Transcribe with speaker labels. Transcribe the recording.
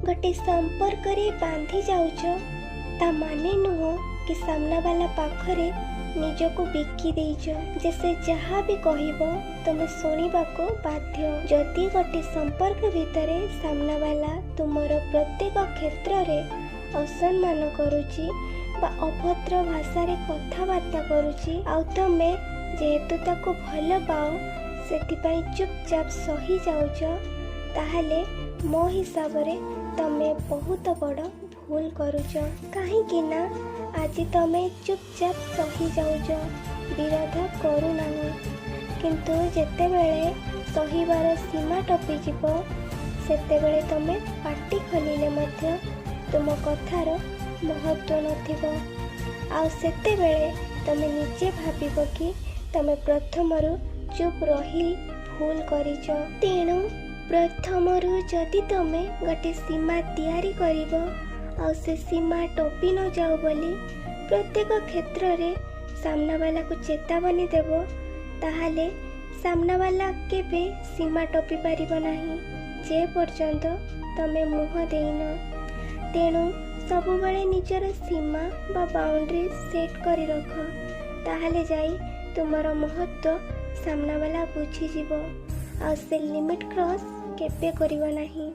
Speaker 1: गोटे संपर्क रे बांधी जाउछ ता माने नुह कि सामना वाला पाखरे निजको बिकी देइछ जे से जहाँ भी कहब तुम शुणा को बाध्य। जदि गोटे संपर्क भितरे सामना वाला तुमर प्रत्येक क्षेत्र रे असम्मान करुची बा अभद्र भाषा रे कथबार्ता करुची आ तमे जेहेतु ताको भल पाओ सेथिपाई चुपचाप सही जाउछ ताहले मो हिसाब रे तमे बहुत बड़ भूल करुछ। काहे ना आज तमे चुपचाप सही जाउछ विरोध करू नाही, किंतु जेतेबेले सहीबार सीमा टपी जीव सेतेबेले तमे पाटी खोलिले मध्य तुम कथार महत्व नथिबो आ सेतेबेले तमे निजे भाबिबो कि तमे प्रथमरु चुप रही भूल करिछ। तेणु प्रथमरु जदि तमे गोटे सीमा तैयारी करिबो आ से सीमा टपी न जाओ बोली प्रत्येक क्षेत्र रे सामना वाला को चेतावनी देबो ताहाले सामना वाला केबे सीमा टपी पारिबो नाही जे पर्यंत तमे मुह देइनो। तेणु सबुबले निजर सीमा बा बाउंड्री सेट करी रख ताहाले जाई तुमर महत्व सामना वाला बुझी जीवो आ से लिमिट क्रॉस केबे करिवो नाही।